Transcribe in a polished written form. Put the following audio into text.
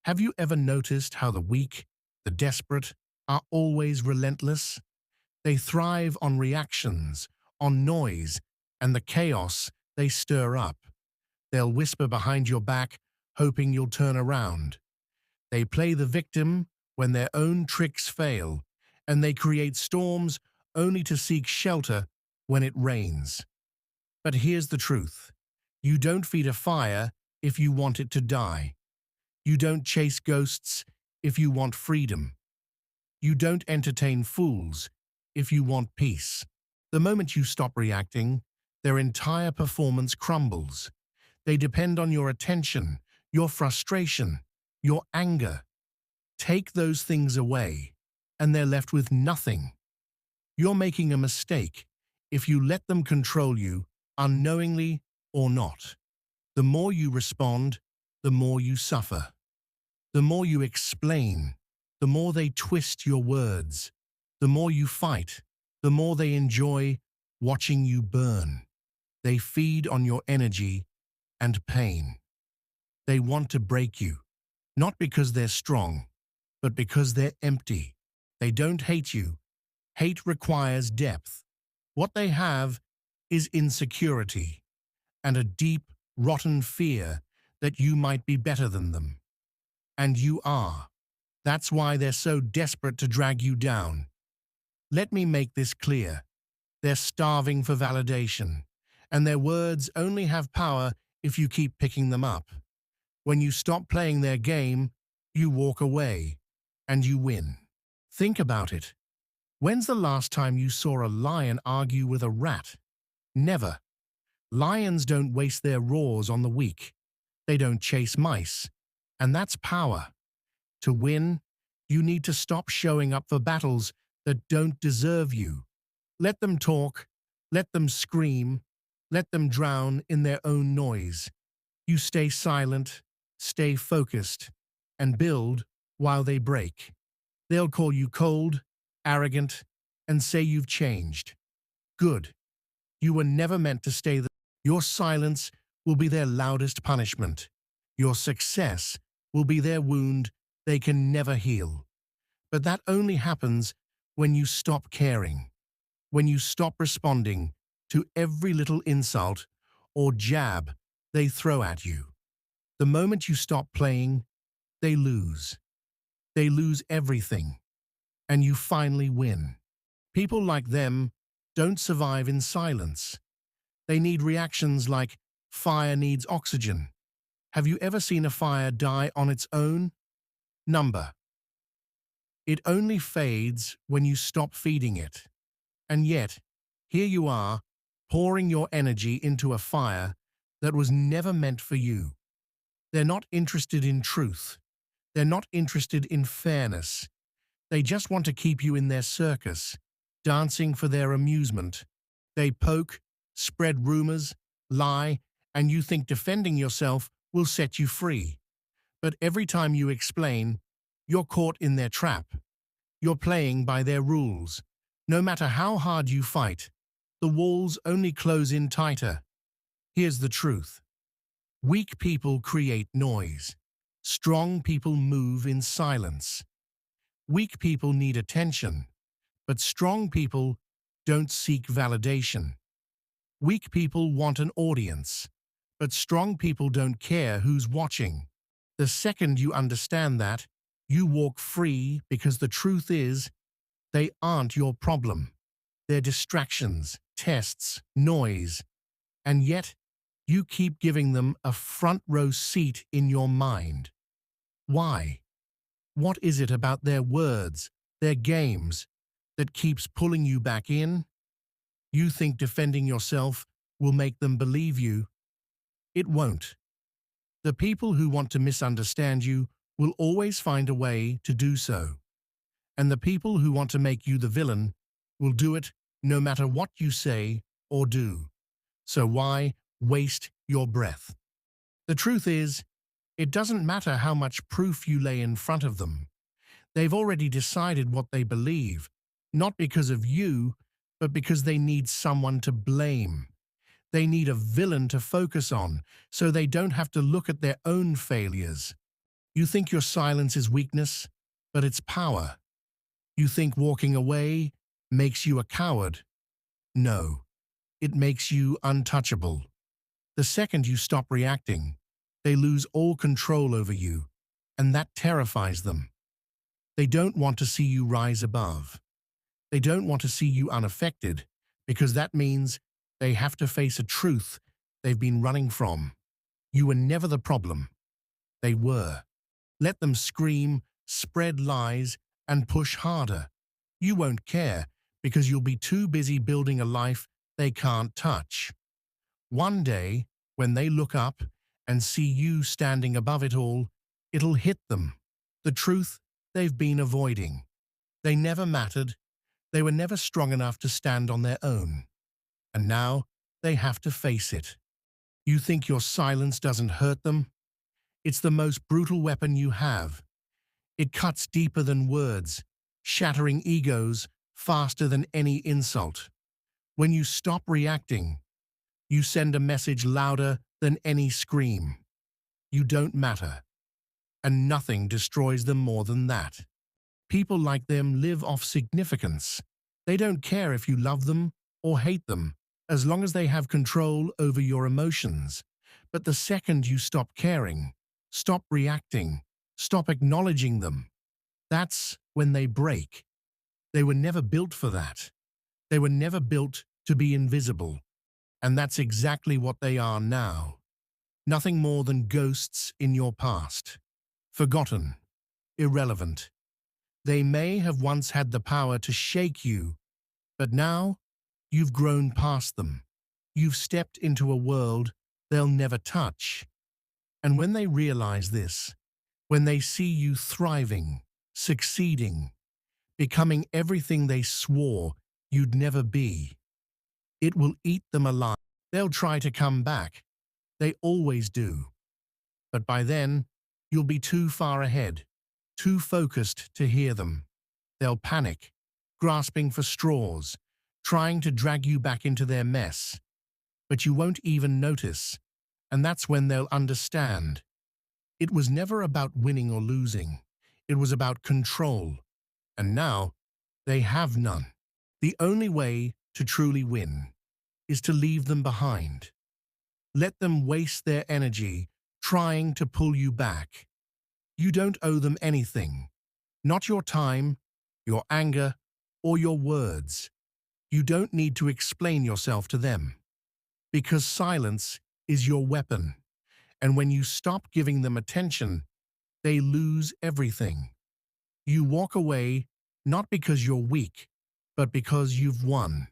Have you ever noticed how the weak, the desperate, are always relentless? They thrive on reactions, on noise, and the chaos they stir up. They'll whisper behind your back, hoping you'll turn around. They play the victim when their own tricks fail, and they create storms only to seek shelter when it rains. But here's the truth. You don't feed a fire if you want it to die. You don't chase ghosts if you want freedom. You don't entertain fools if you want peace. The moment you stop reacting, their entire performance crumbles. They depend on your attention, your frustration, your anger. Take those things away, and they're left with nothing. You're making a mistake if you let them control you, unknowingly or not. The more you respond, the more you suffer. The more you explain, the more they twist your words. The more you fight, the more they enjoy watching you burn. They feed on your energy and pain. They want to break you, not because they're strong, but because they're empty. They don't hate you. Hate requires depth. What they have is insecurity and a deep, rotten fear that you might be better than them. And you are. That's why they're so desperate to drag you down. Let me make this clear. They're starving for validation, and their words only have power if you keep picking them up. When you stop playing their game, you walk away, and you win. Think about it. When's the last time you saw a lion argue with a rat? Never. Lions don't waste their roars on the weak. They don't chase mice. And that's power. To win, you need to stop showing up for battles that don't deserve you. Let them talk, let them scream, let them drown in their own noise. You stay silent, stay focused, and build while they break. They'll call you cold, arrogant, and say you've changed. Good. You were never meant to stay there. Your silence will be their loudest punishment. Your success will be their wound they can never heal. But that only happens when you stop caring, when you stop responding to every little insult or jab they throw at you. The moment you stop playing, they lose. They lose everything, and you finally win. People like them don't survive in silence. They need reactions like fire needs oxygen. Have you ever seen a fire die on its own? Number. It only fades when you stop feeding it. And yet, here you are, pouring your energy into a fire that was never meant for you. They're not interested in truth. They're not interested in fairness. They just want to keep you in their circus, dancing for their amusement. They poke, spread rumors, lie, and you think defending yourself will set you free. But every time you explain, you're caught in their trap. You're playing by their rules. No matter how hard you fight, the walls only close in tighter. Here's the truth. Weak people create noise. Strong people move in silence. Weak people need attention, but strong people don't seek validation. Weak people want an audience, but strong people don't care who's watching. The second you understand that, you walk free because the truth is, they aren't your problem. They're distractions, tests, noise, and yet you keep giving them a front row seat in your mind. Why? What is it about their words, their games, that keeps pulling you back in? You think defending yourself will make them believe you. It won't. The people who want to misunderstand you will always find a way to do so. And the people who want to make you the villain will do it no matter what you say or do. So why waste your breath? The truth is, it doesn't matter how much proof you lay in front of them. They've already decided what they believe, not because of you, but because they need someone to blame. They need a villain to focus on, so they don't have to look at their own failures. You think your silence is weakness, but it's power. You think walking away makes you a coward. No, it makes you untouchable. The second you stop reacting, they lose all control over you, and that terrifies them. They don't want to see you rise above. They don't want to see you unaffected, because that means they have to face a truth they've been running from. You were never the problem. They were. Let them scream, spread lies, and push harder. You won't care, because you'll be too busy building a life they can't touch. One day, when they look up and see you standing above it all, it'll hit them. The truth they've been avoiding. They never mattered. They were never strong enough to stand on their own. And now they have to face it. You think your silence doesn't hurt them? It's the most brutal weapon you have. It cuts deeper than words, shattering egos faster than any insult. When you stop reacting, you send a message louder than any scream. You don't matter. And nothing destroys them more than that. People like them live off significance. They don't care if you love them or hate them, as long as they have control over your emotions. But the second you stop caring, stop reacting, stop acknowledging them, that's when they break. They were never built for that. They were never built to be invisible. And that's exactly what they are now. Nothing more than ghosts in your past. Forgotten. Irrelevant. They may have once had the power to shake you, but now you've grown past them. You've stepped into a world they'll never touch. And when they realize this, when they see you thriving, succeeding, becoming everything they swore you'd never be, it will eat them alive. They'll try to come back. They always do. But by then, you'll be too far ahead, too focused to hear them. They'll panic, grasping for straws, trying to drag you back into their mess. But you won't even notice, and that's when they'll understand. It was never about winning or losing. It was about control. And now, they have none. The only way to truly win is to leave them behind. Let them waste their energy trying to pull you back. You don't owe them anything. Not your time, your anger, or your words. You don't need to explain yourself to them. Because silence is your weapon. And when you stop giving them attention, they lose everything. You walk away not because you're weak, but because you've won.